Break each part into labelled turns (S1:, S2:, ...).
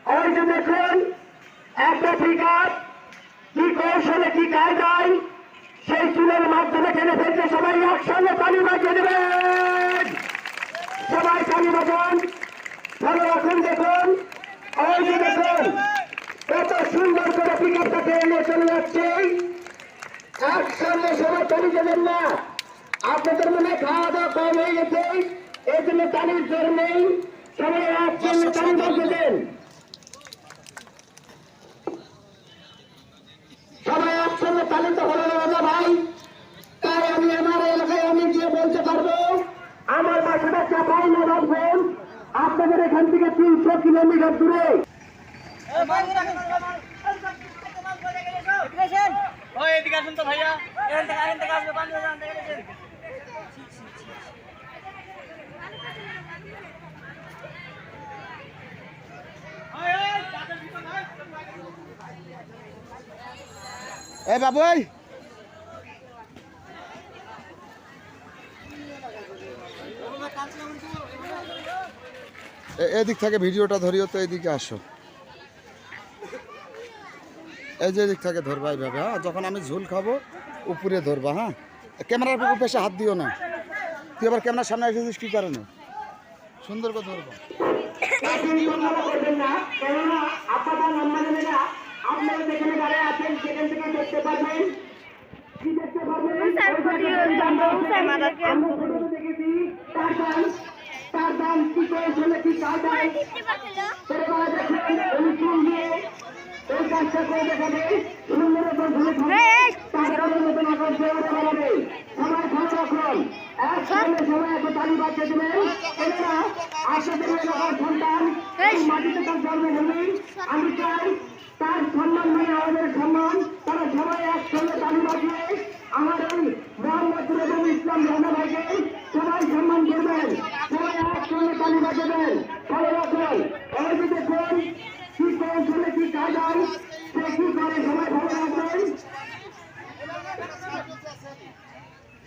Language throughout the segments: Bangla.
S1: ওই যে দেখুন একটা পিকআপ কি কৌশলে কি কায়দায় সেই চুলের মাধ্যমে টেনে ফেলতে সবাই একসঙ্গে তালি বাজিয়ে দেবেন। সবাই তালি বাজান, ভালো রাখুন। দেখুন ওই যে দেখুন কত সুন্দর করে পিকআপটাকে এনে চলে যাচ্ছে। একসঙ্গে সবাই তালি দেবেন না, আপনাদের মনে খাওয়া দাওয়া কম হয়ে গেছে, এই জন্য তালির জোর নেই। সবাই একসঙ্গে তালি বাজিয়ে দেন, সবাই একসঙ্গে তালি তো হলো না ভাই। তাই আমি আমার এলাকায় আমি গিয়ে বলতে পারবো আমার বাসাটা চাপাই না রাখবেন, আপনাদের এখান থেকে 300 কিলোমিটার দূরে।
S2: এই বাবু এদিক থেকে ভিডিওটা ধরিও তো, এদিকে আসো। এই যে এদিক থেকে ধরবা এইভাবে, হ্যাঁ যখন আমি ঝোল খাবো উপরে ধরবা, হ্যাঁ ক্যামেরার পেশে হাত দিও না। তুই আবার ক্যামেরার সামনে এসেছিস কি কারণে? সুন্দর করে ধরবা।
S1: আপনারা যেখানে দাঁড়িয়ে আছেন সেখান থেকে দেখতে পারবেন, কি দেখতে পারবেন দেখেছি তার দাম কি করেছিল কি কায়দায় অনুকূল দিয়ে এই কাজটা করে দেখাবে। সুন্দর তার মতন আকাশ বাড়াবে। সবাই ভালো রাখুন, একসঙ্গে সবাই এত তালি বাজিয়ে দেবেন। এরা আশাদের এলাকার সন্তান, এই মাটিতে তার জন্মভূমি, আমি চাই তার সম্মান মানে আমাদের সম্মান। তারা সবাই একসঙ্গে তালি বাজিয়ে আমার এই মোহাম্মদ রবিউল ইসলাম রানা ভাইকে সবাই সম্মান করবেন, সবাই একসঙ্গে তালি বাজাবেন। ভালো রাখুন, ওই যে দেখুন কি কৌশলে কি কায়দায় সে কি করে, সবাই ভালো রাখবেন,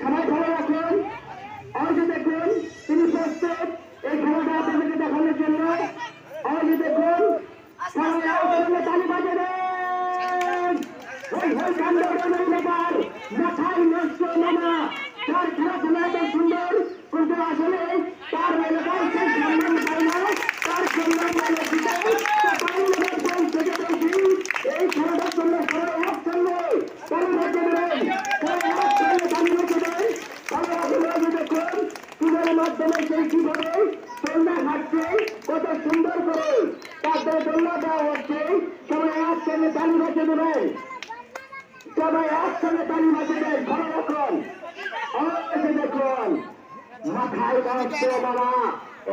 S1: সবাই ভালো রাখুন। ওই যে দেখুন তিনি প্রস্তুত এই খেলাটা আপনাদেরকে দেখানোর জন্য। ওই যে দেখুন সবাই একসঙ্গে তালি বাজাবেন। ওই ব্যাপার মাথায় নষ্ট না, তার খেলাধুলা এত সুন্দর কিন্তু আসলে তার এলাকায় সেই সম্মান পায় না, তার সম্মান মানে এই খেলাটার জন্য সবাই একসঙ্গে তালি বাজিয়ে দেবেন, সবাই একসঙ্গে তালি বাজিয়ে দেবেন। ভালো রাখুন, দেখুন চুলের মাধ্যমে সেই কিভাবে দোলনা খাচ্ছে, কত সুন্দর করে তাদের দোলনা দেওয়া হচ্ছে। সবাই একসঙ্গে তালি বাজিয়ে দেবেন, সবাই একসঙ্গে তালি বাজিয়ে দেন। ভালো রাখুন, দেখুন মাথায় রাখছে বাবা।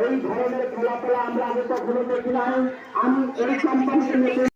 S1: এই ধরনের খেলাধুলা আমরা আগে কখনো দেখি নাই। আমি এই কোম্পানিকে